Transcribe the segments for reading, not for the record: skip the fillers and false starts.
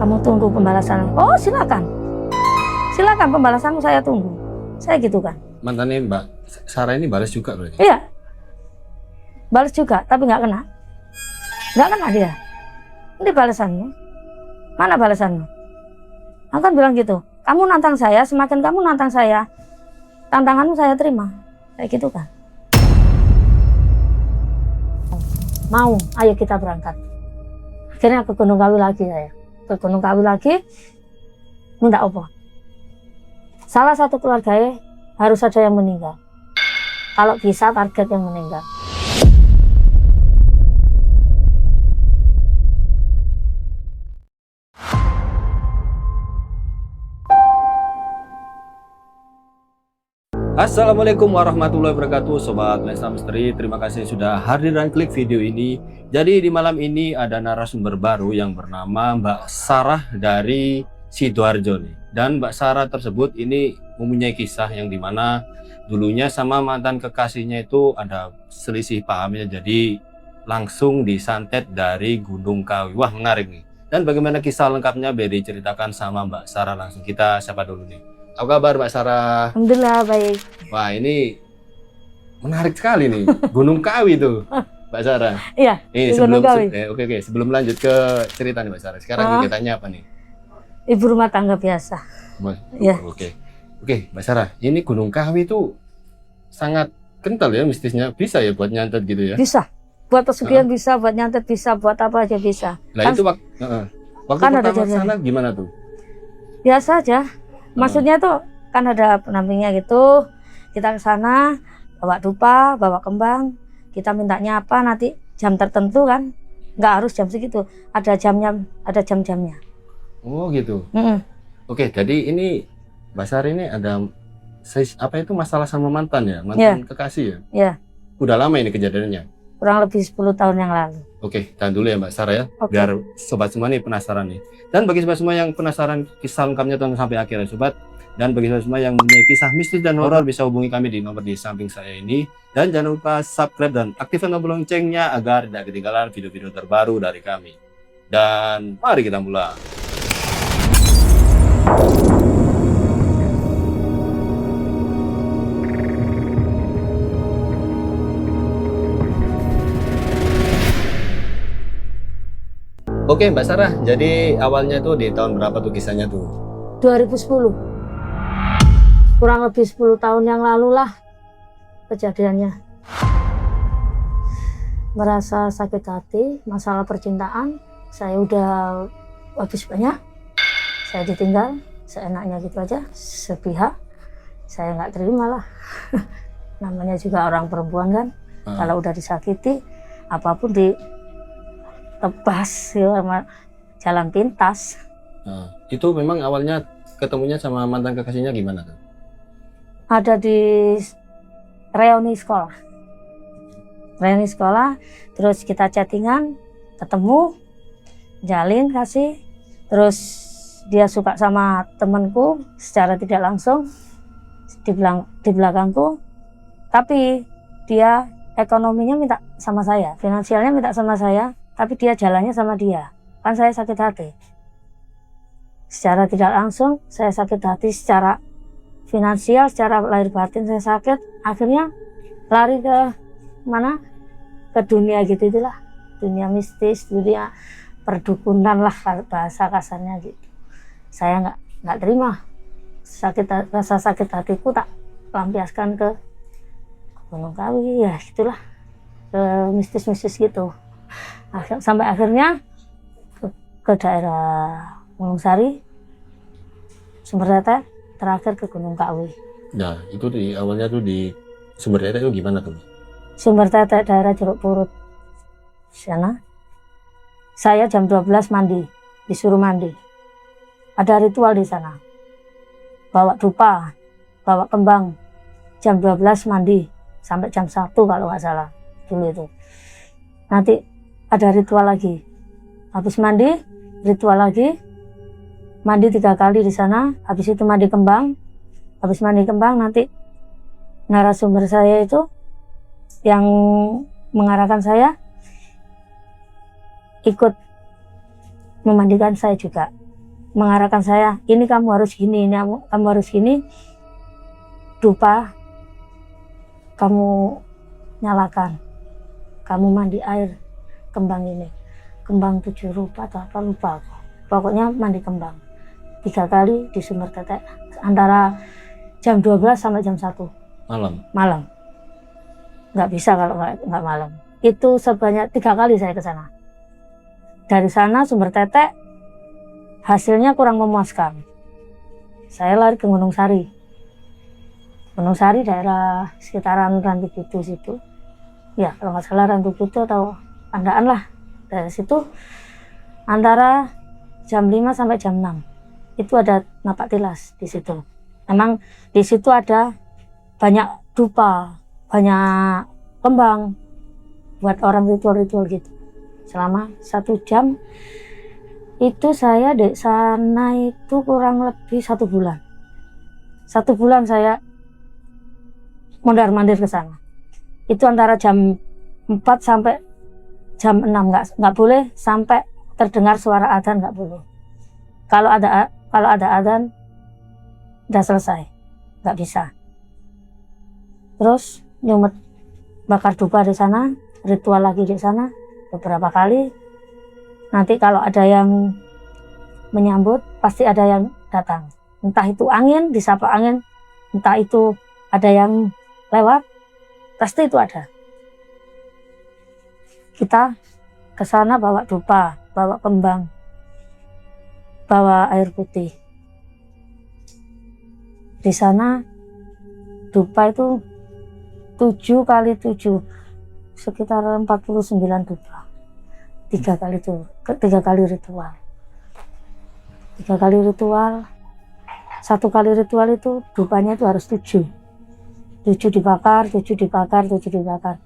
Kamu tunggu pembalasan. Oh silakan, silakan pembalasanmu saya tunggu. Saya gitu kan. Mantannya Mbak Sarah ini balas juga berarti? Iya, balas juga, tapi nggak kena. Nggak kena dia. Ini balasanmu. Mana balasanmu? Aku kan bilang gitu. Kamu nantang saya, semakin kamu nantang saya, tantanganmu saya terima. Kayak gitu kan. Mau, ayo kita berangkat. Akhirnya ke Gunung Kawi lagi saya. Ke Gunung Kawi lagi, minta apa? Salah satu keluarga harus ada yang meninggal. Kalau bisa target yang meninggal. Assalamualaikum warahmatullahi wabarakatuh Sobat Lensa Misteri, terima kasih sudah hadir dan klik video ini. Jadi di malam ini ada narasumber baru yang bernama Mbak Sarah dari Sidoarjo nih. Dan Mbak Sarah tersebut ini mempunyai kisah yang dimana dulunya sama mantan kekasihnya itu ada selisih pahamnya, jadi langsung disantet dari Gunung Kawi. Wah menarik nih. Dan bagaimana kisah lengkapnya biar diceritakan sama Mbak Sarah langsung. Kita siapa dulu nih? Apa kabar Mbak Sarah? Alhamdulillah baik. Wah ini menarik sekali nih, Gunung Kawi tuh Mbak Sarah. Iya, Ini Gunung Kawi. oke, sebelum lanjut ke cerita nih Mbak Sarah. Sekarang kegiatannya apa nih? Ibu rumah tangga biasa. Iya. Oke, Mbak Sarah. Ini Gunung Kawi tuh sangat kental ya mistisnya. Bisa ya buat nyantet gitu ya? Bisa. Buat pesugihan bisa, buat nyantet bisa, buat apa aja bisa. Nah Kan, itu waktu kan ada pertama jalan. sana gimana tuh? Biasa aja. Maksudnya tuh kan ada pendampingnya gitu. Kita ke sana bawa dupa, bawa kembang. Kita mintanya apa nanti jam tertentu kan? Nggak harus jam segitu. Ada jamnya, ada jam-jamnya. Oh gitu. Mm-mm. Oke, jadi ini Mbak Sarah ini ada apa itu masalah sama mantan ya? Mantan kekasih ya? Iya. Udah lama ini kejadiannya? Kurang lebih 10 tahun yang lalu. Oke, tahan dulu ya Mbak Sarah ya, Oke. biar sobat semua nih penasaran nih. Dan bagi sobat semua yang penasaran kisah lengkapnya tonton sampai akhir ya sobat. Dan bagi sobat semua yang mempunyai kisah mistis dan horor bisa hubungi kami di nomor di samping saya ini. Dan jangan lupa subscribe dan aktifkan tombol loncengnya agar tidak ketinggalan video-video terbaru dari kami. Dan mari kita mulai. Oke Mbak Sarah, jadi awalnya tuh di tahun berapa tuh kisahnya tuh? 2010. Kurang lebih 10 tahun yang lalu lah kejadiannya. Merasa sakit hati, masalah percintaan. Saya udah habis banyak. Saya ditinggal, seenaknya gitu aja, sepihak. Saya nggak terima lah. Namanya juga orang perempuan kan. Kalau udah disakiti, apapun ditebas ya, sama jalan pintas. Itu memang awalnya ketemunya sama mantan kekasihnya gimana tuh? Ada di reuni sekolah. Reuni sekolah, terus kita chattingan, ketemu, jalin kasih, terus dia suka sama temanku secara tidak langsung di belakangku, tapi dia ekonominya minta sama saya, finansialnya minta sama saya, tapi dia jalannya sama dia. Kan saya sakit hati. Secara tidak langsung saya sakit hati, secara finansial, secara lahir batin saya sakit. Akhirnya lari ke mana? Ke dunia gitu itulah, dunia mistis, dunia perdukunan lah bahasa kasarnya gitu. Saya nggak terima, rasa sakit hatiku tak lampiaskan ke Gunung Kawi ya gitulah, ke mistis-mistis gitu. Sampai akhirnya ke daerah Gunungsari, Sumbertete, terakhir ke Gunung Kawi. Nah itu di awalnya tuh di Sumbertete itu gimana tuh? Sumbertete daerah Jeruk Purut sana. Saya jam 12 mandi, disuruh mandi. Ada ritual di sana. Bawa dupa, bawa kembang. Jam 12 mandi sampai jam 1 kalau nggak salah dulu itu. Nanti ada ritual lagi. Habis mandi, ritual lagi. Mandi 3 kali di sana. Habis itu mandi kembang. Habis mandi kembang nanti narasumber saya itu yang mengarahkan saya ikut memandikan saya juga. mengarahkan saya, ini kamu harus gini, ini kamu harus gini. Dupa kamu nyalakan, kamu mandi air kembang ini, kembang 7 rupa atau apa lupa aku. Pokoknya mandi kembang 3 kali di Sumber Tetek antara jam 12 sampai jam 1 malam. Nggak bisa kalau nggak malam. Itu sebanyak 3 kali saya ke sana. Dari sana Sumber Tetek hasilnya kurang memuaskan. Saya lari ke Gunung Sari. Gunung Sari daerah sekitaran Rantubuto situ. Ya kalau nggak salah Rantubuto atau Pandaan lah. Dari situ antara jam 5 sampai jam 6 itu ada napak tilas di situ. Memang di situ ada banyak dupa, banyak kembang buat orang ritual-ritual gitu. Selama 1 jam itu saya di sana itu kurang lebih 1 bulan. 1 bulan saya mondar-mandir ke sana. Itu antara jam 4 sampai jam 6 nggak boleh sampai terdengar suara adzan, nggak boleh. Kalau ada adzan udah selesai, nggak bisa. Terus nyumet bakar dupa di sana, ritual lagi di sana beberapa kali. Nanti kalau ada yang menyambut pasti ada yang datang. Entah itu angin, disapa angin, entah itu ada yang lewat, pasti itu ada. Kita ke sana bawa dupa, bawa kembang, bawa air putih. Di sana dupa itu 7 kali 7 sekitar 49 dupa. 3 kali itu, 3 kali ritual. 3 kali ritual. 1 kali ritual itu dupanya itu harus 7 dibakar, 7 dibakar, 7 dibakar.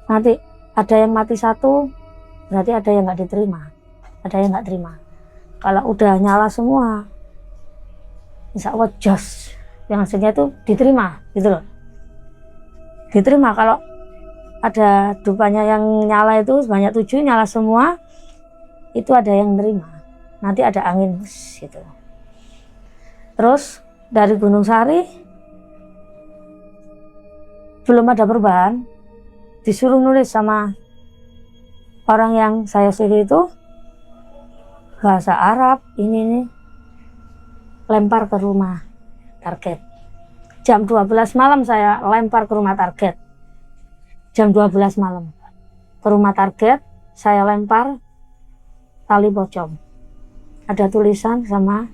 Nanti ada yang mati 1, berarti ada yang nggak diterima, ada yang nggak terima. Kalau udah nyala semua, insya Allah jos, yang hasilnya itu diterima, gitu loh. Diterima kalau ada dupanya yang nyala itu sebanyak 7, nyala semua, itu ada yang terima. Nanti ada angin, gitu. Terus dari Gunung Sari belum ada perubahan, disuruh nulis sama orang yang saya suruh itu bahasa Arab, ini lempar ke rumah target. Jam 12 malam saya lempar ke rumah target. Jam 12 malam ke rumah target saya lempar tali pocong. Ada tulisan sama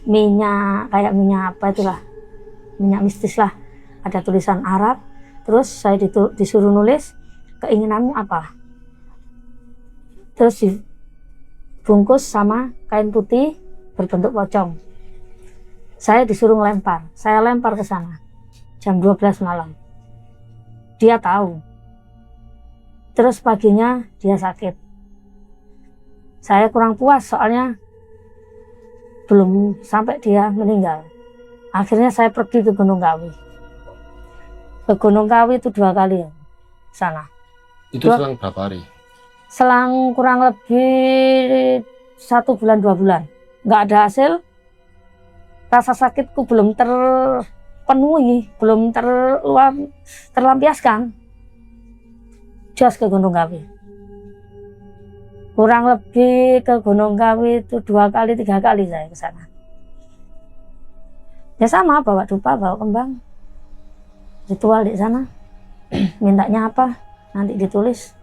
minyak, kayak minyak apa itulah, minyak mistis lah. Ada tulisan Arab. Terus saya disuruh nulis keinginanmu apa. Terus dibungkus sama kain putih berbentuk pocong. Saya disuruh lempar. Saya lempar ke sana jam 12 malam. Dia tahu. Terus paginya dia sakit. Saya kurang puas soalnya belum sampai dia meninggal. Akhirnya saya pergi ke Gunung Kawi. Ke Gunung Kawi itu 2 kali ya sana. Itu selang berapa hari? Selang kurang lebih 1 bulan 2 bulan. Nggak ada hasil. Rasa sakitku belum terpenuhi, belum terlampiaskan. Jos ke Gunung Kawi. Kurang lebih ke Gunung Kawi itu 2 kali 3 kali saya ke sana. Ya sama, bawa dupa, bawa kembang. Ritual di sana. Mintanya apa? Nanti ditulis.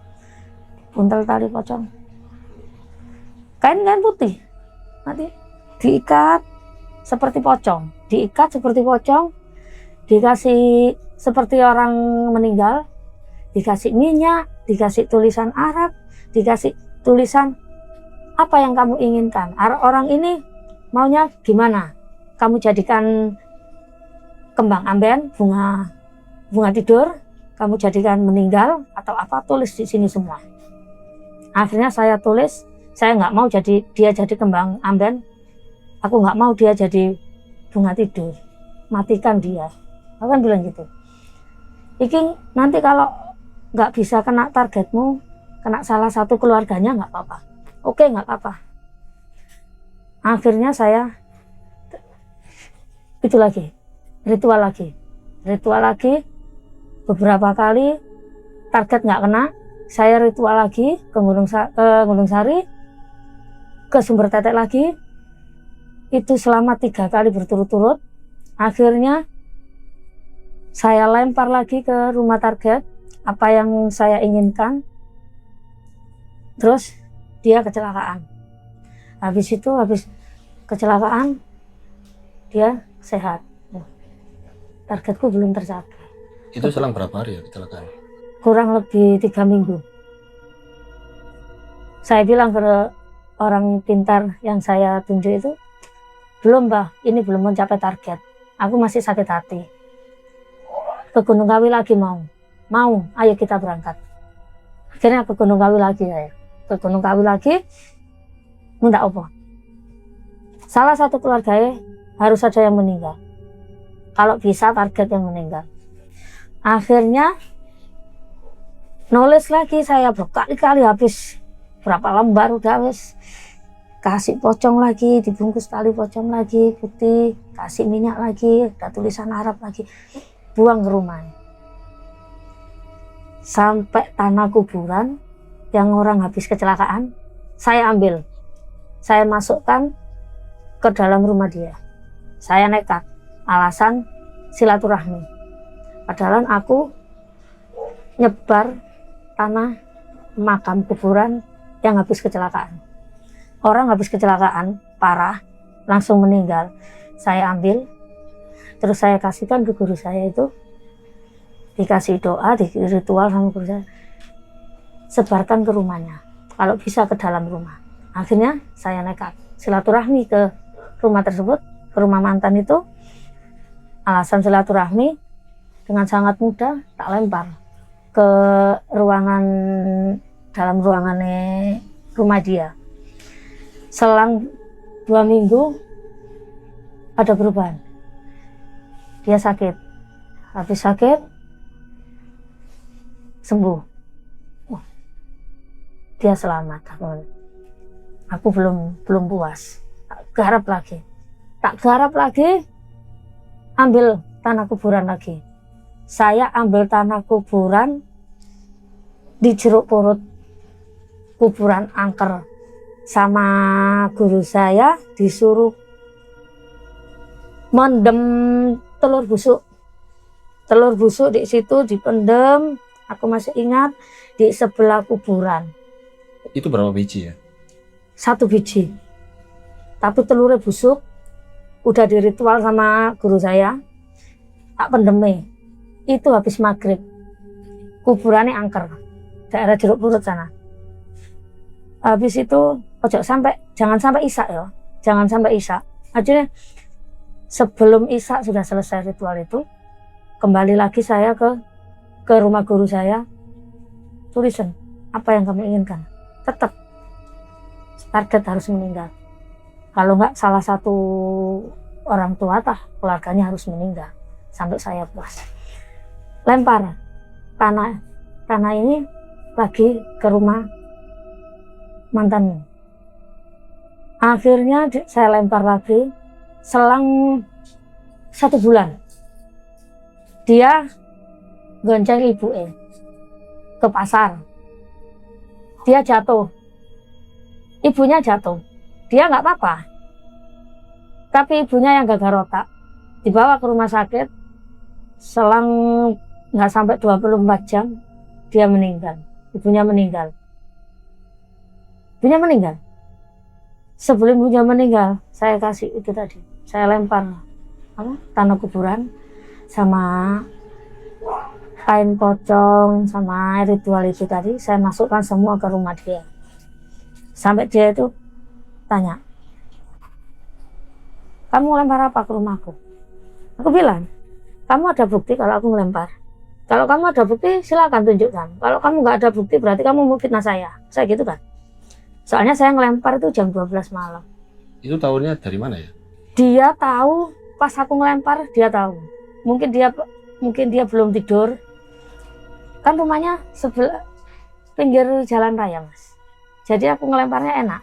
Buntel tali pocong. Kain putih. Nanti diikat seperti pocong. Diikat seperti pocong. Dikasih seperti orang meninggal. Dikasih minyak. Dikasih tulisan Arab. Dikasih tulisan apa yang kamu inginkan. Orang ini maunya gimana? Kamu jadikan kembang amben, bunga tidur, kamu jadikan meninggal atau apa, tulis di sini semua. Akhirnya saya tulis, saya nggak mau dia jadi kembang amben, aku nggak mau dia jadi bunga tidur, matikan dia. Aku kan bilang gitu. Iki nanti kalau nggak bisa kena targetmu, kena salah satu keluarganya nggak apa-apa. Oke, nggak apa-apa. Akhirnya saya itu lagi, ritual lagi, beberapa kali target nggak kena, saya ritual lagi ke Gunung Sari, ke Sumber Tetek lagi, itu selama 3 kali berturut-turut. Akhirnya saya lempar lagi ke rumah target apa yang saya inginkan, terus dia kecelakaan. Habis kecelakaan dia sehat. Targetku belum tercapai. Itu selang berapa hari ya kecelakaan? Kurang lebih 3 minggu. Saya bilang ke orang pintar yang saya tunjuk itu, belum Mbah, ini belum mencapai target. Aku masih sakit hati. Ke Gunung Kawi lagi mau, ayo kita berangkat. Akhirnya ke Gunung Kawi lagi saya. Ke Gunung Kawi lagi, minta apa? Salah satu keluarganya harus ada yang meninggal. Kalau bisa target yang meninggal. Akhirnya nulis lagi saya berkali-kali, habis berapa lembar udah wis. Kasih pocong lagi, dibungkus tali pocong lagi putih, kasih minyak lagi, ada tulisan Arab lagi, buang ke rumahnya. Sampai tanah kuburan yang orang habis kecelakaan, saya ambil, saya masukkan ke dalam rumah dia. Saya nekat, alasan silaturahmi. Padahal aku nyebar tanah makam kuburan yang habis kecelakaan. Orang habis kecelakaan parah, langsung meninggal. Saya ambil, terus saya kasihkan ke guru saya itu, dikasih doa, dikasih ritual sama guru saya. Sebarkan ke rumahnya, kalau bisa ke dalam rumah. Akhirnya saya nekat silaturahmi ke rumah tersebut, ke rumah mantan itu. Alasan silaturahmi, dengan sangat mudah tak lempar ke dalam ruangannya rumah dia. Selang 2 minggu ada perubahan. Dia sakit, habis sakit sembuh. Dia selamat. Aku belum puas. Tak garap lagi. Ambil tanah kuburan lagi. Saya ambil tanah kuburan di jeruk purut kuburan angker. Sama guru saya disuruh mendem telur busuk di situ dipendem. Aku masih ingat, di sebelah kuburan. Itu berapa biji ya? 1 biji, tapi telurnya busuk. Udah diritual sama guru saya, tak pendeme. Itu habis maghrib, kuburannya angker, daerah jeruk purut sana. Habis itu jangan sampai isak ya, jangan sampai isak. Akhirnya sebelum isak sudah selesai ritual itu, kembali lagi saya ke rumah guru saya, tulisan apa yang kamu inginkan. Tetap target harus meninggal. Kalau enggak, salah satu orang tua keluarganya harus meninggal sampai saya puas. Lempar tanah ini lagi ke rumah mantanmu. Akhirnya saya lempar lagi. Selang 1 bulan, dia gonceng ibunya ke pasar. Dia jatuh, ibunya jatuh. Dia nggak apa-apa, tapi ibunya yang gagal otak. Dibawa ke rumah sakit. Selang nggak sampai 24 jam, dia meninggal. Ibunya meninggal. Sebelum ibunya meninggal, saya kasih itu tadi. Saya lempar tanah kuburan sama kain pocong sama ritual itu tadi. Saya masukkan semua ke rumah dia. Sampai dia itu tanya, kamu lempar apa ke rumahku? Aku bilang, kamu ada bukti kalau aku ngelempar? Kalau kamu ada bukti, silakan tunjukkan. Kalau kamu nggak ada bukti, berarti kamu mau fitnah saya. Saya gitu kan. Soalnya saya ngelempar itu jam 12 malam. Itu tahunya dari mana ya? Dia tahu pas aku ngelempar, dia tahu. Mungkin dia belum tidur. Kan rumahnya sebelah pinggir jalan raya, Mas. Jadi aku ngelemparnya enak.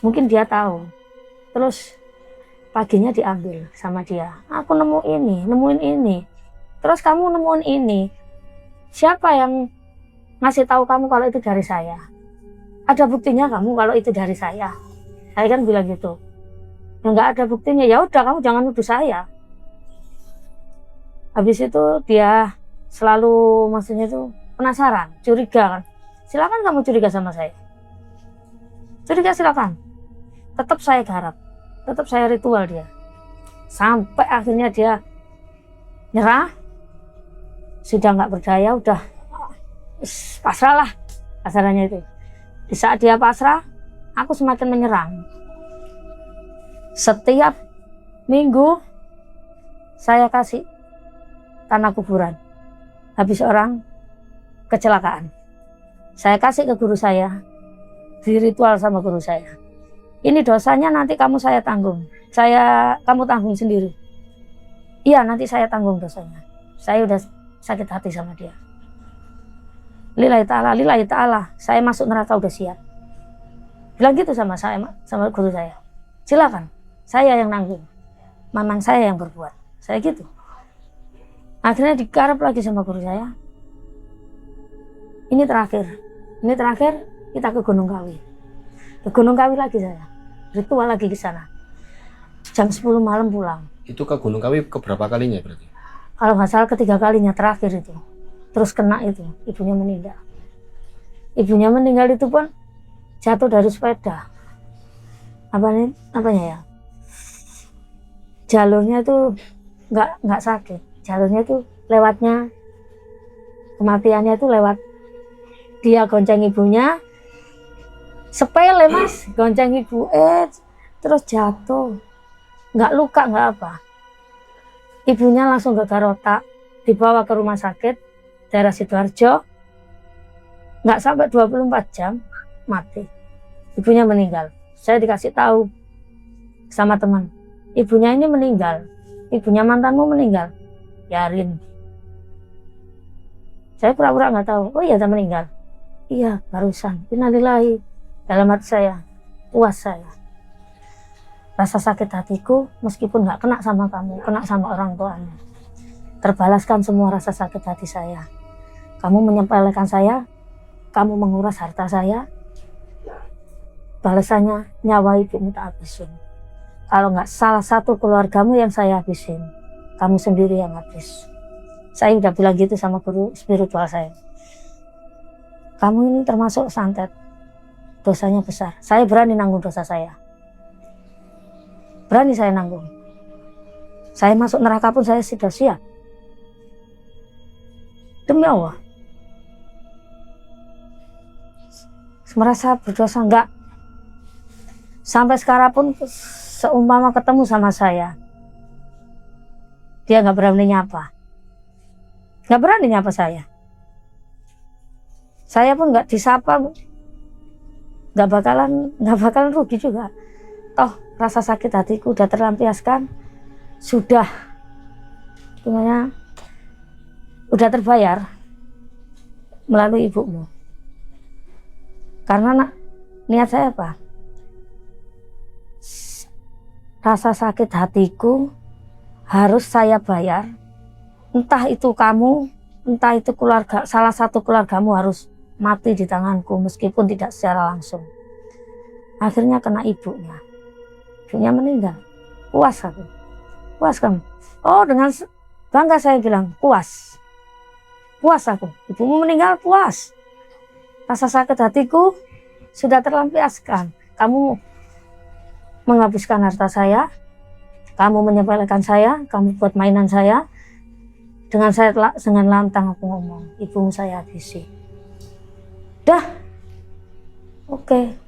Mungkin dia tahu. Terus paginya diambil sama dia. Aku nemuin ini. Terus kamu nemuin ini. Siapa yang ngasih tahu kamu kalau itu dari saya? Ada buktinya kamu kalau itu dari saya? Saya kan bilang gitu. Ya nggak ada buktinya. Ya udah, kamu jangan nuduh saya. Habis itu dia selalu maksudnya itu penasaran, curiga kan. Silakan kamu curiga sama saya. Curiga silakan. Tetap saya garap. Tetap saya ritual dia. Sampai akhirnya dia nyerah. Sudah nggak berdaya, udah pasrah lah kasarannya itu. Di saat dia pasrah, aku semakin menyerang. Setiap minggu saya kasih tanah kuburan. Habis orang kecelakaan, saya kasih ke guru saya, di ritual sama guru saya. Ini dosanya nanti saya tanggung. Kamu tanggung sendiri. Iya, nanti saya tanggung dosanya. Saya udah sakit hati sama dia. Lillahi ta'ala, saya masuk neraka udah siap. Bilang gitu sama guru saya. Silakan, saya yang nanggung. Memang saya yang berbuat. Saya gitu. Akhirnya digarap lagi sama guru saya. Ini terakhir kita ke Gunung Kawi. Ke Gunung Kawi lagi saya. Ritual lagi ke sana. Jam 10 malam pulang. Itu ke Gunung Kawi keberapa kalinya berarti? Kalau nggak salah ketiga kalinya, terakhir itu. Terus kena itu, ibunya meninggal. Ibunya meninggal itu pun jatuh dari sepeda. Apanya ya? Jalurnya itu nggak sakit. Jalurnya itu lewatnya, kematiannya itu lewat dia gonceng ibunya. Sepele mas, gonceng ibu, terus jatuh. Nggak luka, nggak apa. Ibunya langsung gegar otak, dibawa ke rumah sakit daerah Sidoarjo. Nggak sampai 24 jam mati. Ibunya meninggal. Saya dikasih tahu sama teman, ibunya ini meninggal, ibunya mantanmu meninggal. Yarin. Saya pura-pura nggak tahu. Oh iya, dia meninggal. Iya, barusan. Innalillahi. Dalam hati saya, puas saya. Rasa sakit hatiku meskipun nggak kena sama kamu, kena sama orang tuanya. Terbalaskan semua rasa sakit hati saya. Kamu menyepelekan saya, kamu menguras harta saya. Balasannya nyawa ibumu tak habisin. Kalau nggak salah satu keluargamu yang saya habisin, kamu sendiri yang habis. Saya udah bilang gitu sama guru spiritual saya. Kamu ini termasuk santet. Dosanya besar. Saya berani nanggung dosa saya. Berani saya nanggung. Saya masuk neraka pun saya sudah siap. Demi Allah. Merasa berdosa enggak. Sampai sekarang pun seumpama ketemu sama saya, dia nggak berani nyapa. Nggak berani nyapa saya. Saya pun nggak disapa, nggak bakalan rugi juga. Toh rasa sakit hatiku udah terlampiaskan, sudah gimana, udah terbayar melalui ibumu. Karena niat saya apa? Rasa sakit hatiku harus saya bayar. Entah itu kamu, entah itu keluarga, salah satu keluargamu harus mati di tanganku meskipun tidak secara langsung. Akhirnya kena ibunya. Ibunya meninggal. Puas aku. Puas kamu. Oh, dengan bangga saya bilang, puas. Puas aku. Ibumu meninggal, puas. Rasa sakit hatiku sudah terlampiaskan. Kamu menghabiskan harta saya, kamu menyepelekan saya, kamu buat mainan saya. Dengan lantang aku ngomong, ibumu saya habisi. Dah, oke.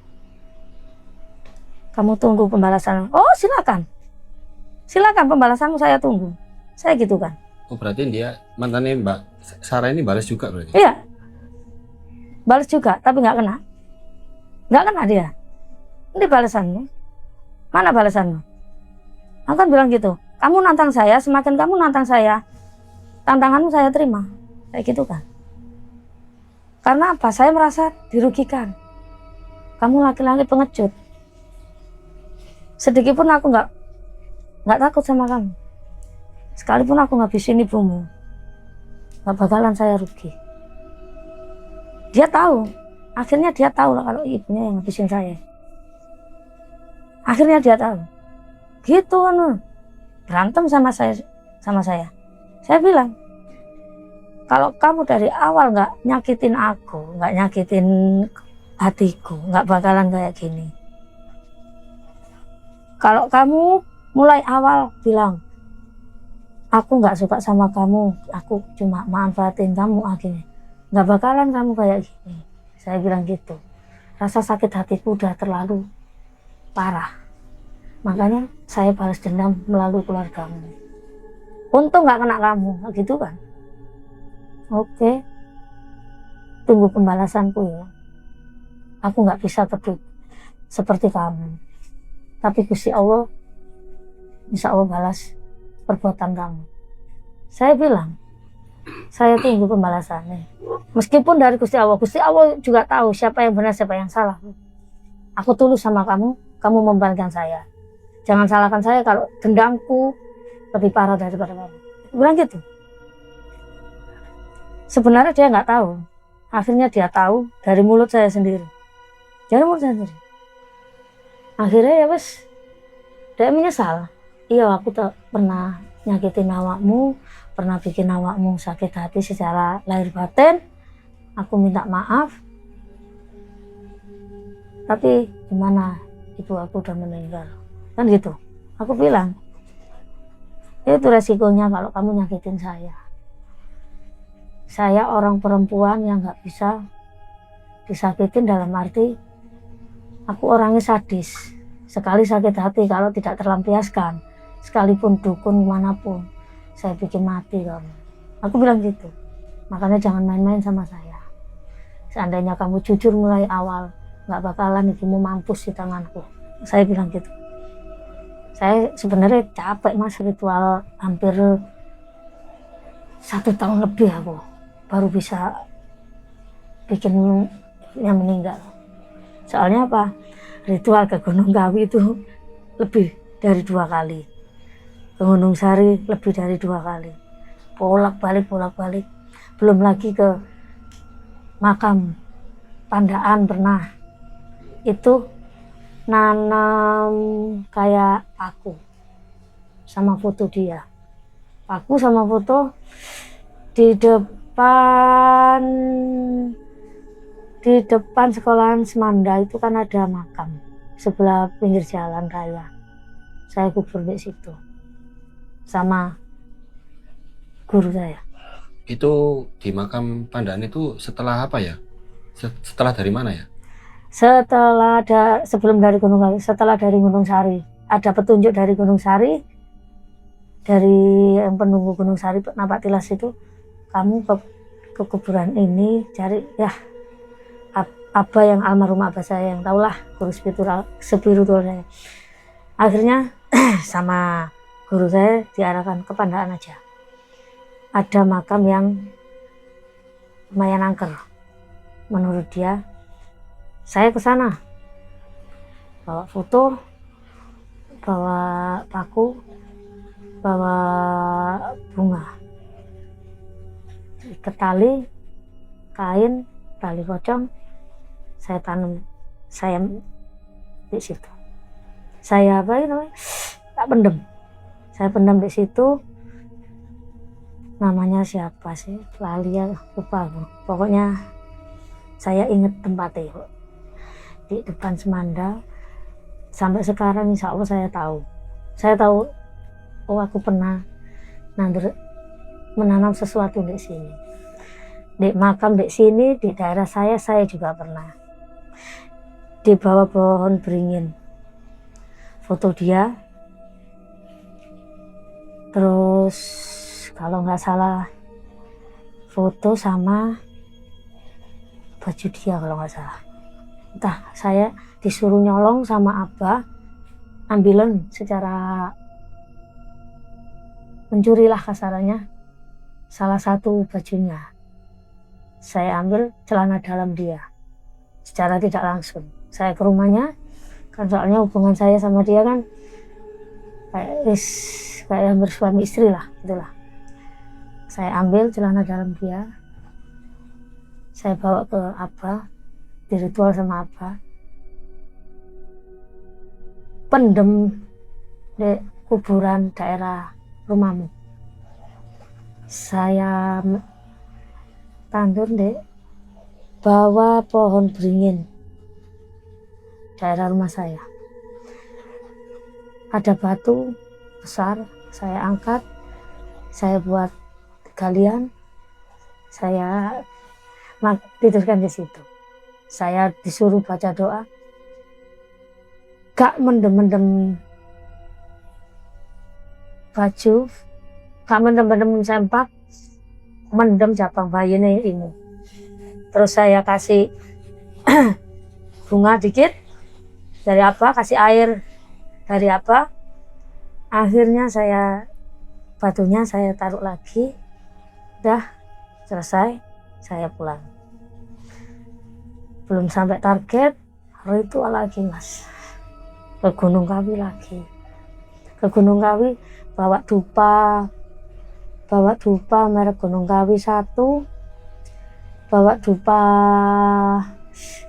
Kamu tunggu pembalasan. Oh, silakan pembalasanmu saya tunggu. Saya gitu kan. Oh, berarti dia mantannya Mbak Sarah ini balas juga berarti? Iya, balas juga, tapi nggak kena. Nggak kena dia. Ini balasanmu. Mana balasanmu? Aku kan bilang gitu. Kamu nantang saya, semakin kamu nantang saya, tantanganmu saya terima. Kayak gitu kan. Karena apa? Saya merasa dirugikan. Kamu laki-laki pengecut. sedikit pun aku nggak takut sama kamu. Sekalipun aku ngabisin ibumu, nggak bakalan saya rugi. Dia tahu, akhirnya dia tahu lah kalau ibunya yang ngabisin saya. Akhirnya dia tahu, gitu kan, berantem sama saya. Saya bilang, kalau kamu dari awal nggak nyakitin aku, nggak nyakitin hatiku, nggak bakalan kayak gini. Kalau kamu mulai awal bilang, aku nggak suka sama kamu, aku cuma manfaatin kamu, akhirnya nggak bakalan kamu kayak gini. Saya bilang gitu. Rasa sakit hatiku udah terlalu parah. Makanya saya balas dendam melalui keluargamu. Untung nggak kena kamu, gitu kan? Oke, tunggu pembalasanku ya. Aku nggak bisa peduli seperti kamu. Tapi Gusti Allah, insya Allah balas perbuatan kamu. Saya bilang, saya tunggu pembalasannya. Meskipun dari Gusti Allah juga tahu siapa yang benar, siapa yang salah. Aku tulus sama kamu, kamu membalaskan saya. Jangan salahkan saya kalau dendamku lebih parah daripada kamu. Bilang gitu. Sebenarnya dia nggak tahu. Akhirnya dia tahu dari mulut saya sendiri. Dari mulut saya sendiri. Akhirnya ya wes, dia menyesal. Iya, aku tak pernah nyakitin awakmu, pernah bikin awakmu sakit hati secara lahir batin. Aku minta maaf. Tapi gimana, ibu aku udah meninggal. Kan gitu. Aku bilang, itu resikonya kalau kamu nyakitin saya. Saya orang perempuan yang gak bisa disakitin, dalam arti aku orangnya sadis. Sekali sakit hati kalau tidak terlampiaskan, sekalipun dukun manapun, saya bikin mati kamu. Aku bilang gitu. Makanya jangan main-main sama saya. Seandainya kamu jujur mulai awal, gak bakalan ibumu mampus di tanganku. Saya bilang gitu. Saya sebenarnya capek mas, ritual hampir 1 tahun lebih aku baru bisa bikin yang meninggal. Soalnya apa? Ritual ke Gunung Kawi itu lebih dari 2 kali. Ke Gunung Sari lebih dari 2 kali. Bolak-balik. Belum lagi ke makam Pandaan pernah. Itu nanam kayak paku sama foto dia. Paku sama foto di depan sekolahan Semanda itu kan ada makam sebelah pinggir jalan raya. Saya kubur di situ sama guru saya. Itu di makam Pandaan itu setelah apa ya? Setelah dari mana ya? Sebelum dari Gunung Kawi, setelah dari Gunung Sari. Ada petunjuk dari Gunung Sari, dari yang penunggu Gunung Sari, Napak Tilas itu, kamu ke kuburan ini cari ya apa yang almarhum abah saya yang tahulah, guru spiritual saya. Akhirnya sama guru saya diarahkan ke Pandaan aja. Ada makam yang lumayan angker. Menurut dia, saya ke sana bawa foto, bawa paku, bawa bunga, ikat tali, kain, tali pocong, saya tanam, saya di situ. Saya apa namanya? Tak pendem. Saya pendem di situ. Namanya siapa sih? Lali ya, lupa aku. Pokoknya saya ingat tempatnya di depan Semanda. Sampai sekarang insya Allah saya tahu. Saya tahu, oh aku pernah menanam sesuatu di sini. Di makam di sini, di daerah saya juga pernah. Di bawah pohon beringin. Foto dia. Terus kalau nggak salah foto sama baju dia kalau nggak salah. Entah, saya disuruh nyolong sama abah, ambilan secara mencurilah kasarannya salah satu bajunya. Saya ambil celana dalam dia secara tidak langsung. Saya ke rumahnya, Kan soalnya hubungan saya sama dia kan kayak hampir suami istri lah, gitulah. Saya ambil celana dalam dia, saya bawa ke Abah, diritual sama Abah, pendem di kuburan daerah rumahmu. Saya tandur di bawah pohon beringin daerah rumah saya. Ada batu besar, saya angkat, saya buat galian, saya tidurkan di situ. Saya disuruh baca doa, gak mendem-mendem baju, gak mendem-mendem sempak, mendem cabang bayinya ini. Terus saya kasih bunga dikit dari apa, kasih air dari apa, akhirnya saya batunya saya taruh lagi, udah selesai, saya pulang. Belum sampai target, ritual lagi mas, ke Gunung Kawi lagi. Ke Gunung Kawi bawa dupa merek Gunung Kawi 1, bawa dupa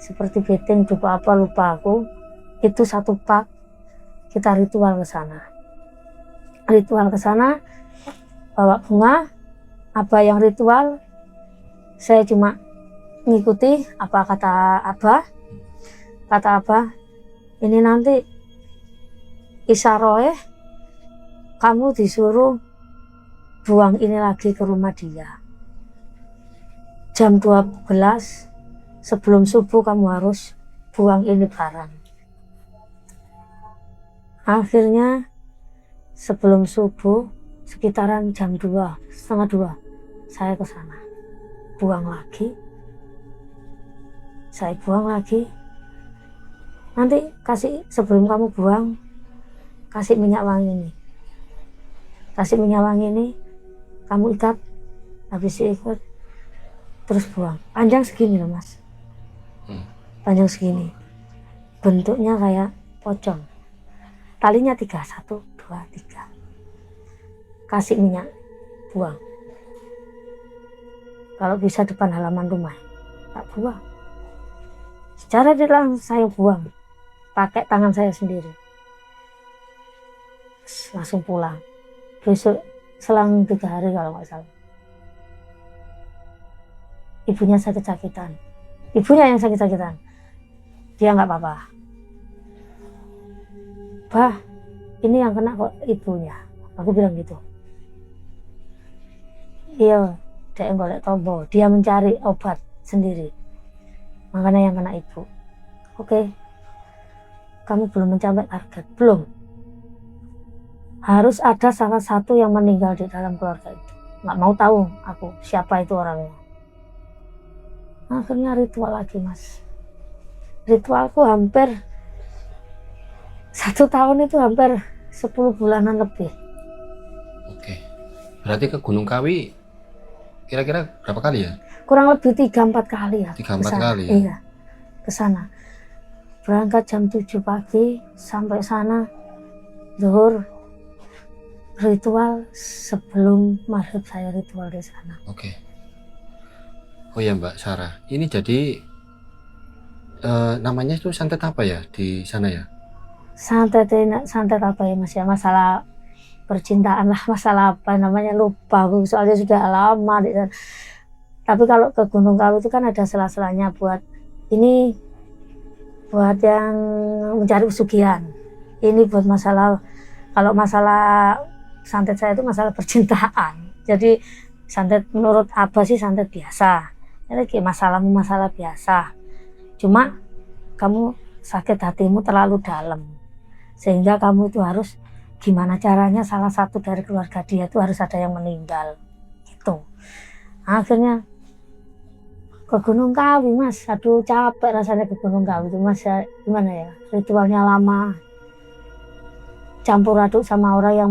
seperti beting, dupa apa lupa aku, itu 1 pak. Kita ritual ke sana. Ritual ke sana, bawa bunga, apa yang ritual, saya cuma ngikuti apa kata Abah. Kata Abah, ini nanti isaroh kamu disuruh buang ini lagi ke rumah dia. Jam 12 sebelum subuh kamu harus buang ini barang. Akhirnya sebelum subuh sekitaran jam 2, setengah 2 saya ke sana, buang lagi, saya buang lagi. Nanti kasih, sebelum kamu buang, kasih minyak wangi ini, kasih minyak wangi ini, kamu ikat, habis ikat terus buang. Panjang segini loh mas, panjang segini, bentuknya kayak pocong, talinya 3, 1, 2, 3, kasih minyak, buang. Kalau bisa depan halaman rumah, tak buang. Secara langsung saya buang, pakai tangan saya sendiri. Langsung pulang. Besok selang 3 hari kalau nggak salah. Ibunya sakit-sakitan. Ibunya yang sakit-sakitan. Dia nggak apa-apa. Bah, ini yang kena kok ibunya. Aku bilang gitu. Iya, dia golek tombol. Dia mencari obat sendiri. Makanya yang kena ibu. Oke, kamu belum mencapai target. Belum. Harus ada salah satu yang meninggal di dalam keluarga itu. Nggak mau tahu aku siapa itu orangnya. Akhirnya ritual lagi mas. Ritualku hampir 1 tahun, itu hampir 10 bulanan lebih. Oke, berarti ke Gunung Kawi kira-kira berapa kali ya? Kurang lebih 3-4 kali ya. 3-4 kali ya? Iya, ke sana. Berangkat jam 7 pagi, sampai sana zuhur, ritual sebelum maghrib saya ritual di sana. Oke. Oh ya Mbak Sarah, ini jadi namanya itu santet apa ya di sana ya? Santet apa ya mas ya, masalah percintaan lah, masalah apa namanya lupa aku, soalnya sudah lama di sana. Tapi kalau ke Gunung Kawi itu kan ada sela-selanya buat ini, buat yang mencari pesugihan. Ini buat masalah, kalau masalah santet saya itu masalah percintaan. Jadi santet menurut Abah sih santet biasa. Ini kayak masalahmu masalah biasa. Cuma kamu sakit hatimu terlalu dalam. Sehingga kamu itu harus gimana caranya salah satu dari keluarga dia itu harus ada yang meninggal. Gitu. Akhirnya ke Gunung Kawi mas, aduh capek rasanya ke Gunung Kawi itu mas ya, gimana ya, ritualnya lama, campur aduk sama orang yang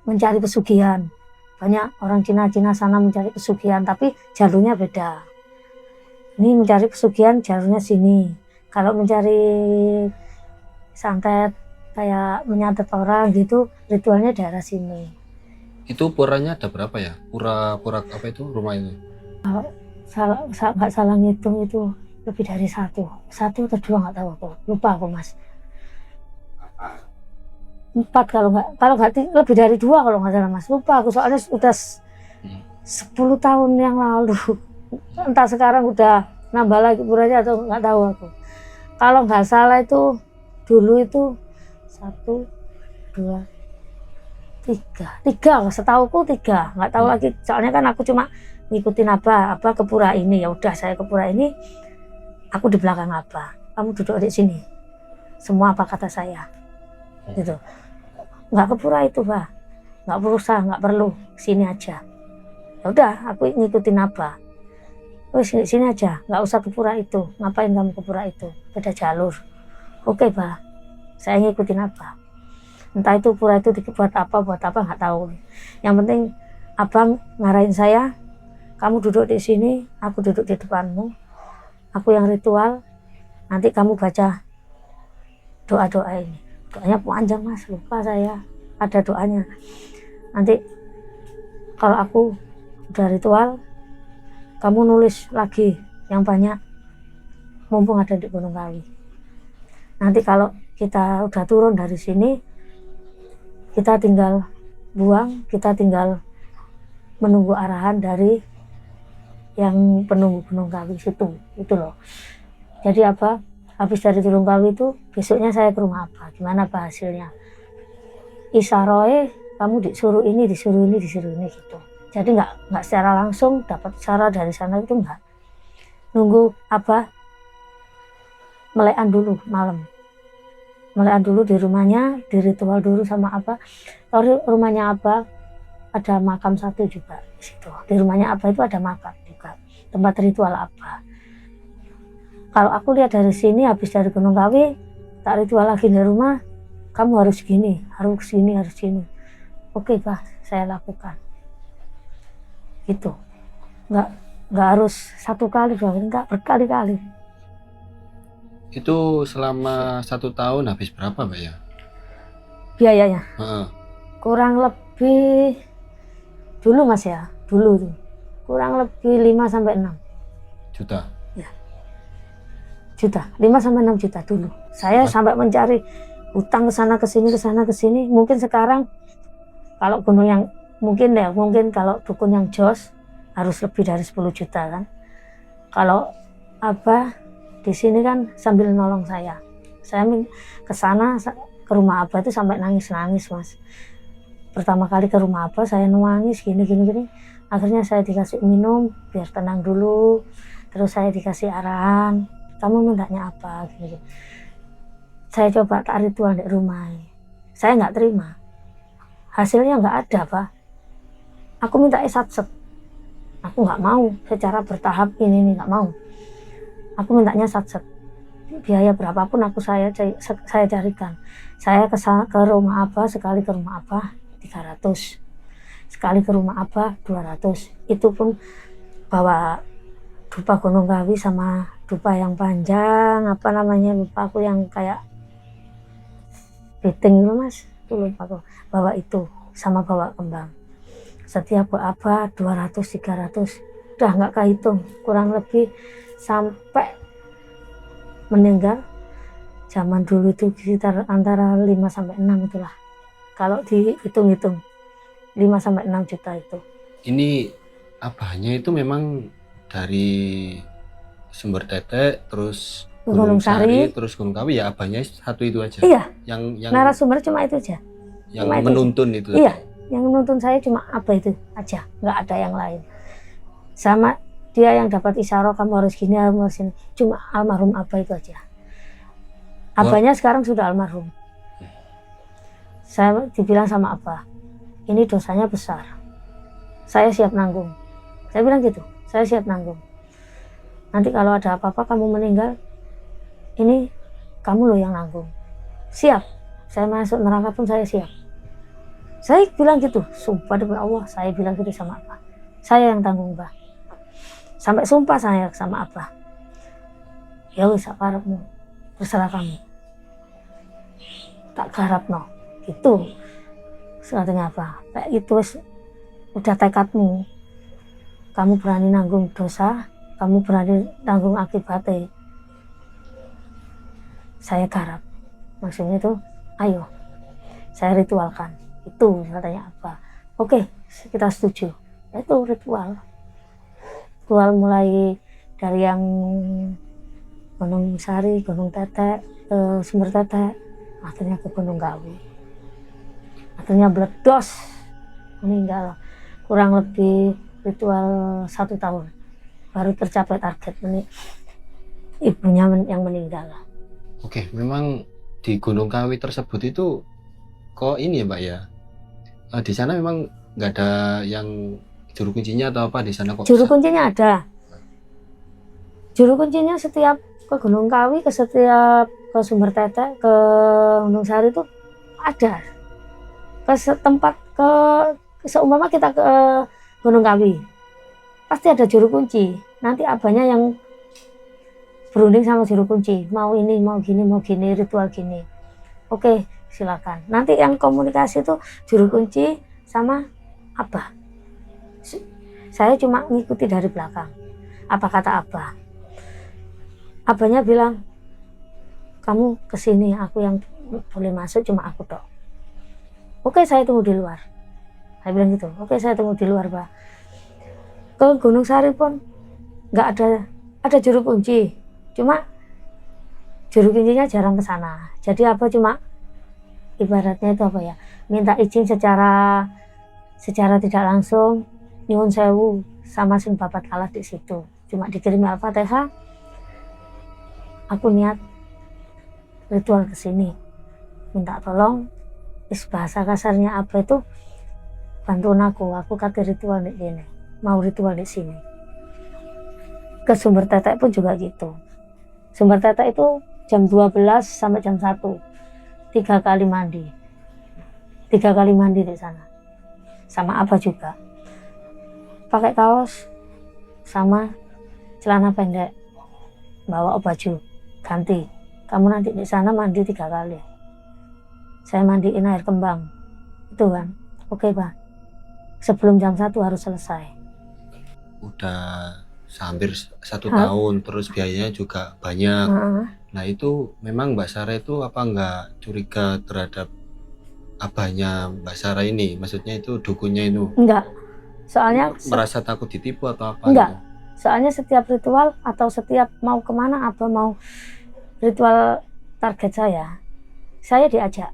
mencari pesugihan. Banyak orang Cina sana mencari pesugihan, tapi jalurnya beda. Ini mencari pesugihan jalurnya sini, kalau mencari santet kayak menyantet orang gitu, ritualnya daerah sini. Itu puranya ada berapa ya? Pura apa itu rumah itu? Nggak salah ngitung itu lebih dari satu atau dua, nggak tahu aku, lupa aku mas. 4 kalau nggak lebih dari 2 kalau nggak salah mas, lupa aku soalnya udah 10 tahun yang lalu. Entah sekarang udah nambah lagi puranya atau nggak tahu aku. Kalau nggak salah itu dulu itu 1, 2, 3, setauku 3, nggak tahu lagi soalnya kan aku cuma ngikutin apa ke pura ini. Ya udah saya ke pura ini, aku di belakang apa, kamu duduk di sini, semua apa kata saya gitu. Nggak ke pura itu bah, nggak berusaha, nggak perlu, sini aja. Ya udah aku ngikutin apa, wes sini aja, nggak usah ke pura itu. Ngapain kamu ke pura itu, beda jalur. Oke bah, saya ngikutin apa. Entah itu pura itu buat apa nggak tahu. Yang penting abang ngarahin saya, kamu duduk di sini, aku duduk di depanmu, aku yang ritual, nanti kamu baca doa-doa ini. Doanya panjang mas, lupa saya, ada doanya. Nanti kalau aku udah ritual, kamu nulis lagi yang banyak, mumpung ada di Gunung Kawi. Nanti kalau kita udah turun dari sini, kita tinggal buang, kita tinggal menunggu arahan dari yang penunggu Gunung Kawi situ, itu loh. Jadi apa, habis dari Gunung Kawi itu besoknya saya ke rumah apa, gimana apa hasilnya. Isaroe kamu disuruh ini gitu. Jadi nggak secara langsung dapat isyarat dari sana, itu enggak. Nunggu apa, melekan dulu malam. Melekan dulu di rumahnya, di ritual dulu sama apa. Kalau rumahnya apa, ada makam satu juga di situ. Di rumahnya apa itu ada makam juga, tempat ritual apa. Kalau aku lihat dari sini, habis dari Gunung Kawi, tak ritual lagi di rumah, kamu harus gini, harus gini. Oke bah, saya lakukan. Gitu. Nggak harus 1 kali, 2 kali, enggak, berkali-kali. Itu selama 1 tahun habis berapa mbak ya? Biayanya? Kurang lebih, dulu mas ya, dulu tuh, kurang lebih 5-6 juta. Ya. 5-6 juta dulu. Saya sampai mencari hutang ke sana ke sini. Mungkin sekarang kalau gunung yang mungkin kalau dukun yang jos harus lebih dari 10 juta kan. Kalau apa di sini kan sambil nolong saya ke sana, ke rumah Abah itu sampai nangis mas. Pertama kali ke rumah Abah saya nangis gini. Akhirnya saya dikasih minum biar tenang dulu. Terus saya dikasih arahan, kamu mintanya apa gitu. Saya coba tak ritual di rumah, saya nggak terima, hasilnya nggak ada Pak. Aku minta satset, aku nggak mau secara bertahap ini nggak mau. Aku mintanya satset, biaya berapapun saya carikan. Saya ke rumah apa, sekali ke rumah apa 300, sekali ke rumah apa 200. Itu pun bawa dupa Gunung Kawi sama dupa yang panjang, apa namanya lupa aku, yang kayak piting itu mas, itu lupa aku. Bawa itu sama bawa kembang. Setiap apa 200-300, udah nggak kehitung, kurang lebih sampai meninggal. Zaman dulu itu sekitar antara 5-6 itulah, kalau dihitung-hitung 5-6 juta itu. Ini abahnya itu memang dari Sumber Tetek, terus Gunung Sari, terus Gunung Kawi, ya abahnya satu itu aja. Iya. Yang narasumber cuma itu aja. Yang cuma menuntun itu. Iya. Yang menuntun saya cuma apa itu aja, nggak ada yang lain. Sama dia yang dapat isyarat kamu harus gini, harus ini, cuma almarhum Abah itu aja. Abahnya sekarang sudah almarhum. Saya dibilang sama Abah, ini dosanya besar, saya siap nanggung. Saya bilang gitu, saya siap nanggung. Nanti kalau ada apa-apa kamu meninggal, ini kamu loh yang nanggung. Siap, saya masuk neraka pun saya siap. Saya bilang gitu, sumpah demi Allah, saya bilang gitu sama Abah. Saya yang tanggung Bah. Sampai sumpah saya sama Abah. Ya wis, karepmu, terserah kamu. tak garapno gitu. Katanya apa, kayak itu udah tekadmu, kamu berani nanggung dosa, kamu berani nanggung akibatnya, saya garap. Maksudnya itu ayo saya ritualkan itu, katanya apa. Oke, kita setuju. Itu ritual mulai dari yang Gunung Sari, Gunung Tetek, Sumber Tetek, akhirnya ke Gunung Kawi. Akhirnya meledos, meninggal. Kurang lebih ritual 1 tahun baru tercapai target ibunya yang meninggal. Oke, memang di Gunung Kawi tersebut itu kok ini ya Mbak ya, di sana memang nggak ada yang juru kuncinya atau apa di sana kok? Juru kuncinya ada. Juru kuncinya setiap ke Gunung Kawi, ke Sumber Tetek, ke Gunung Sari itu ada. Ke tempat seumpama kita ke Gunung Kawi, pasti ada juru kunci. Nanti abahnya yang berunding sama juru kunci, mau ini, mau gini, ritual gini. Oke, silakan. Nanti yang komunikasi itu juru kunci sama abah. Saya cuma ngikuti dari belakang. Apa kata abah? Abahnya bilang, kamu kesini, aku yang boleh masuk cuma aku tok. Oke, saya tunggu di luar. Saya bilang gitu. Oke, saya tunggu di luar, Pak. Ke Gunung Sari pun nggak ada juru kunci. Cuma juru kuncinya jarang ke sana. Jadi apa, cuma ibaratnya itu apa ya? Minta izin secara tidak langsung, nyuwun sewu sama sing babat kalah di situ. Cuma dikirim Al-Fatihah. Aku niat ritual ke sini. Minta tolong, bahasa kasarnya apa itu, bantuin aku kata ritual di sini. Mau ritual di sini. Ke Sumber Tetek pun juga gitu. Sumber Tetek itu jam 12 sampai jam 1. 3 kali mandi. 3 kali mandi di sana. Sama apa juga. Pakai kaos sama celana pendek. Bawa baju ganti. Kamu nanti di sana mandi 3 kali. Saya mandiin air kembang. Itu kan. Oke, Pak. Sebelum jam 1 harus selesai. Udah hampir 1 tahun, terus biayanya juga banyak. Nah itu memang Mbak Sarah itu apa nggak curiga terhadap abahnya Mbak Sarah ini? Maksudnya itu dukunnya itu? Enggak. Soalnya merasa takut ditipu atau apa? Enggak. Gitu? Soalnya setiap ritual atau setiap mau kemana, apa mau ritual target saya diajak.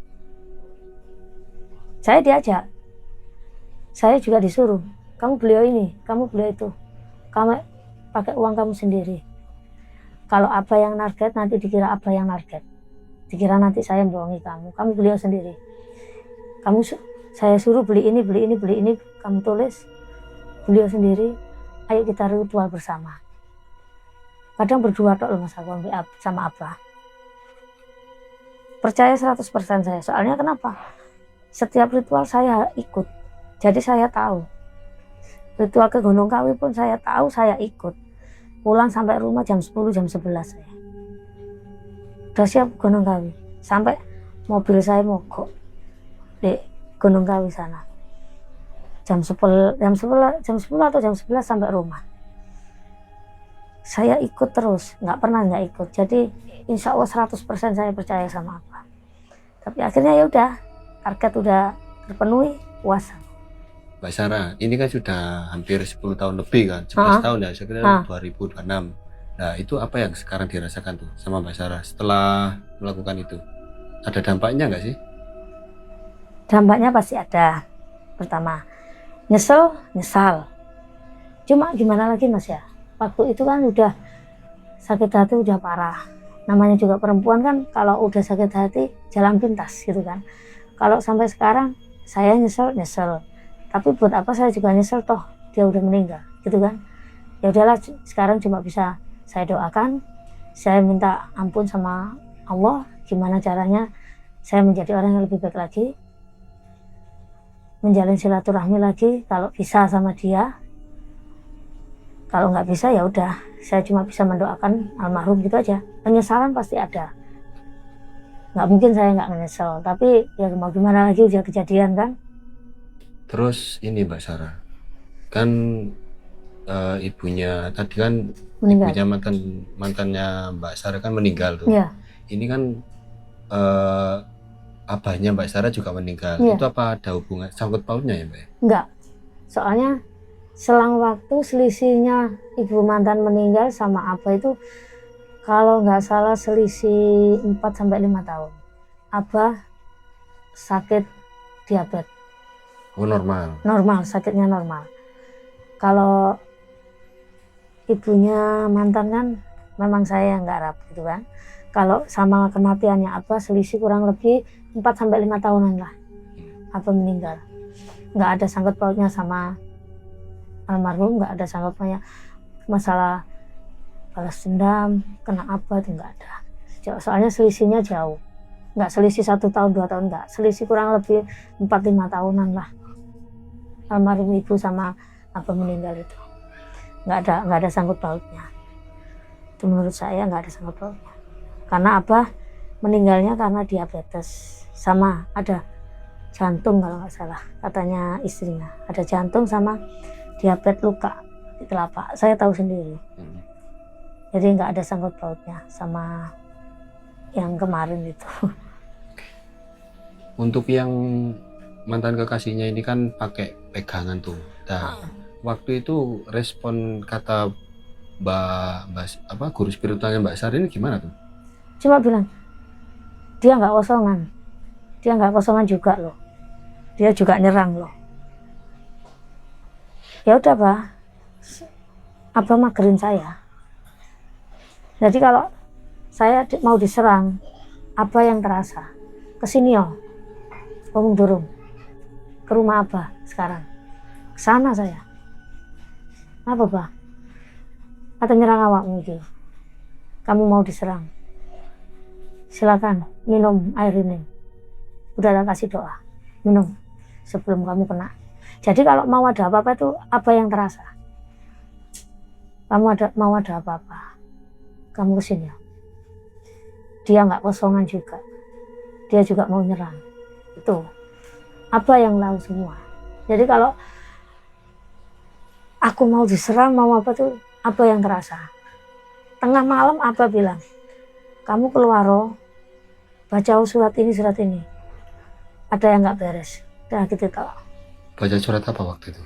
Saya juga disuruh, kamu beli ini, kamu beli itu, kamu pakai uang kamu sendiri. Kalau apa yang target nanti dikira apa yang target, dikira nanti saya bohongi kamu beli sendiri. Saya suruh beli ini, kamu tulis, beliau sendiri. Ayo kita ritual bersama. Kadang berdua tok loh Mas aku sama Abah. Percaya 100% saya. Soalnya kenapa? Setiap ritual saya ikut. Jadi saya tahu. Ritual ke Gunung Kawi pun saya tahu, saya ikut. Pulang sampai rumah jam 10, jam 11 saya. Udah siap Gunung Kawi. Sampai mobil saya mogok di Gunung Kawi sana. Jam 10 atau jam 11 sampai rumah. Saya ikut terus, nggak pernah nggak ikut. Jadi insya Allah 100% saya percaya sama apa. Tapi akhirnya ya udah, target udah terpenuhi, puas. Mbak Sarah, ini kan sudah hampir 10 tahun lebih kan, 11 tahun ya, sekitar 2026. Nah itu apa yang sekarang dirasakan tuh sama Mbak Sarah setelah melakukan itu? Ada dampaknya nggak sih? Dampaknya pasti ada. Pertama, nyesal. Cuma gimana lagi Mas ya, waktu itu kan udah sakit hati udah parah. Namanya juga perempuan kan, kalau udah sakit hati jalan pintas gitu kan. Kalau sampai sekarang saya nyesel. Tapi buat apa saya juga nyesel, toh dia udah meninggal gitu kan. Ya udahlah, sekarang cuma bisa saya doakan, saya minta ampun sama Allah, gimana caranya saya menjadi orang yang lebih baik lagi, menjalin silaturahmi lagi kalau bisa sama dia. Kalau nggak bisa ya udah, saya cuma bisa mendoakan almarhum gitu aja. Penyesalan pasti ada. nggak mungkin saya nggak menyesal, tapi ya mau gimana lagi, udah kejadian kan. Terus ini Mbak Sarah, kan ibunya tadi kan Meninggal. ibunya mantannya Mbak Sarah kan meninggal tuh. Iya. Ini kan abahnya Mbak Sarah juga meninggal. Iya. Itu apa ada hubungan sangkut pautnya ya Mbak? Enggak. Soalnya selang waktu selisihnya ibu mantan meninggal sama abah itu kalau nggak salah selisih 4 sampai 5 tahun. Abah sakit diabetes. Oh normal. Normal, sakitnya normal. Kalau ibunya mantan kan memang saya yang garap gitu kan. Kalau sama kematiannya Abah selisih kurang lebih 4 sampai 5 tahunan lah. Abah meninggal. Nggak ada sangkut pautnya sama almarhum, nggak ada sangkut pautnya masalah balas dendam, kena apa itu nggak ada. Soalnya selisihnya jauh. Nggak selisih 1 tahun 2 tahun, nggak. Selisih kurang lebih 4-5 tahunan lah. Almarhum ibu sama Abah meninggal itu. Nggak ada sangkut pautnya. Itu menurut saya nggak ada sangkut pautnya. Karena Abah meninggalnya karena diabetes. Sama ada jantung kalau nggak salah. Katanya istrinya. Ada jantung sama diabetes luka di telapak. Saya tahu sendiri. Jadi nggak ada sangkut pautnya sama yang kemarin itu. Untuk yang mantan kekasihnya ini kan pakai pegangan tuh. Nah, waktu itu respon kata guru spiritualnya Mbak Sarah ini gimana tuh? Cuma bilang dia nggak kosongan, dia nggak kosongan juga loh, dia juga nyerang loh. Ya udah Pak, Abah magerin saya. Jadi kalau saya mau diserang, apa yang terasa? Kesini yo, ngomong durung ke rumah Abah sekarang, kesana saya. Apa Pak? Kata nyerang awakmu gitu. Kamu mau diserang? Silakan minum air ini. Udah tak kasih doa, minum sebelum kamu kena. Jadi kalau mau ada apa-apa itu apa yang terasa? Mau ada apa-apa, kamu kesini. Dia nggak kosongan juga, dia juga mau nyerang. Itu apa yang tahu semua. Jadi kalau aku mau diserang, mau apa tuh, apa yang terasa. Tengah malam Abah bilang, kamu keluar roh, baca surat ini. Ada yang nggak beres. Udah gitu tau. Baca surat apa waktu itu?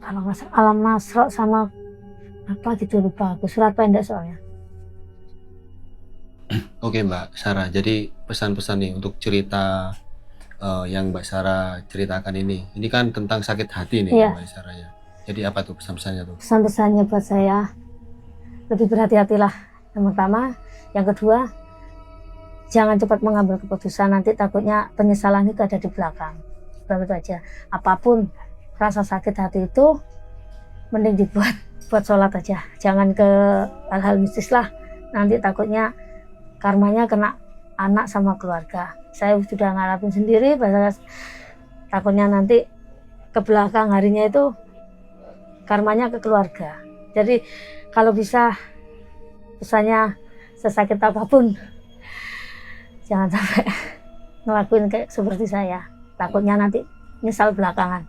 Kalau nggak salah Alam Nasro sama apa gitu, lupa aku. Surat pendek soalnya. Oke Mbak Sarah, jadi pesan-pesan nih untuk cerita yang Mbak Sarah ceritakan ini kan tentang sakit hati nih. Iya. Mbak Sarah ya. Jadi apa tuh pesan-pesannya tuh? Pesan-pesannya buat saya, lebih berhati-hatilah yang pertama. Yang kedua, jangan cepat mengambil keputusan, nanti takutnya penyesalan itu ada di belakang. Begitu aja. Apapun rasa sakit hati itu mending dibuat buat sholat aja, jangan ke hal-hal mistis lah, nanti takutnya karmanya kena anak sama keluarga. Saya sudah ngalapin sendiri, takutnya nanti ke belakang harinya itu karmanya ke keluarga. Jadi kalau bisa pesannya sesakit apapun jangan sampai ngelakuin kayak seperti saya, takutnya nanti nyesal belakangan.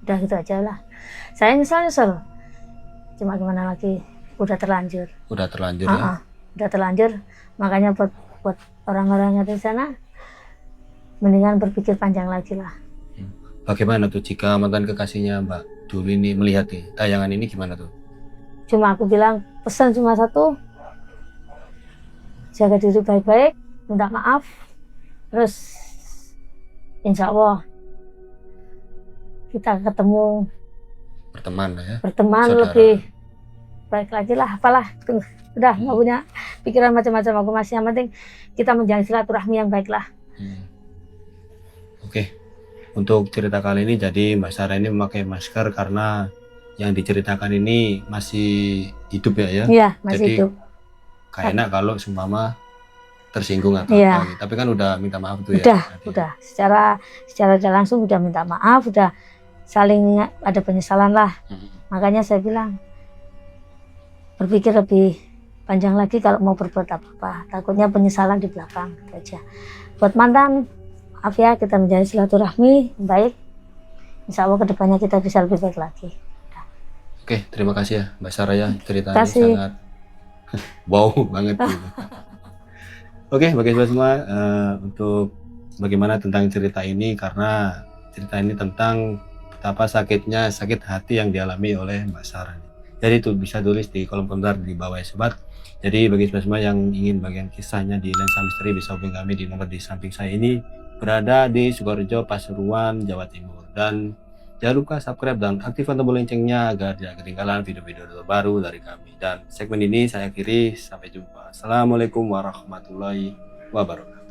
Udah gitu aja lah. Saya nyesal, cuma gimana lagi, udah terlanjur ya. Udah terlanjur, makanya buat orang-orang yang di sana mendingan berpikir panjang lagi lah. Bagaimana tuh jika mantan kekasihnya Mbak dulu ini melihat nih tayangan ini, gimana tuh? Cuma aku bilang pesan cuma satu, jaga diri baik-baik, minta maaf, terus insya Allah kita ketemu, berteman saudara. Lebih baik lagi lah, apalah udah nggak punya pikiran macam-macam aku masih, yang penting kita menjalin silaturahmi yang baik lah. Oke. Untuk cerita kali ini, jadi Mbak Sarah ini memakai masker karena yang diceritakan ini masih hidup ya? Iya, masih jadi, hidup. Kayak enak kalau seumpama tersinggung atau apa. Tapi kan udah minta maaf tuh ya? Udah. Secara langsung udah minta maaf, udah saling ada penyesalan lah. Makanya saya bilang berpikir lebih panjang lagi kalau mau berbuat apa-apa. Takutnya penyesalan di belakang, gitu aja. Buat mantan, maaf ya, kita menjalin silaturahmi baik. Insya Allah kedepannya kita bisa lebih baik lagi. Oke, terima kasih ya Mbak Sarah ya, ceritanya Kasih. sangat wow banget gitu. Oke, bagi sobat semua, untuk bagaimana tentang cerita ini, karena cerita ini tentang betapa sakit hati yang dialami oleh Mbak Sarah. Jadi itu bisa tulis di kolom komentar di bawah ya sobat. Jadi bagi sobat semua yang ingin bagian kisahnya di Lensa Misteri bisa hubungi kami di nomor di samping saya ini, berada di Sukoharjo, Pasuruan, Jawa Timur. Dan jangan lupa subscribe dan aktifkan tombol loncengnya agar tidak ketinggalan video-video terbaru dari kami. Dan segmen ini saya akhiri, sampai jumpa. Assalamualaikum warahmatullahi wabarakatuh.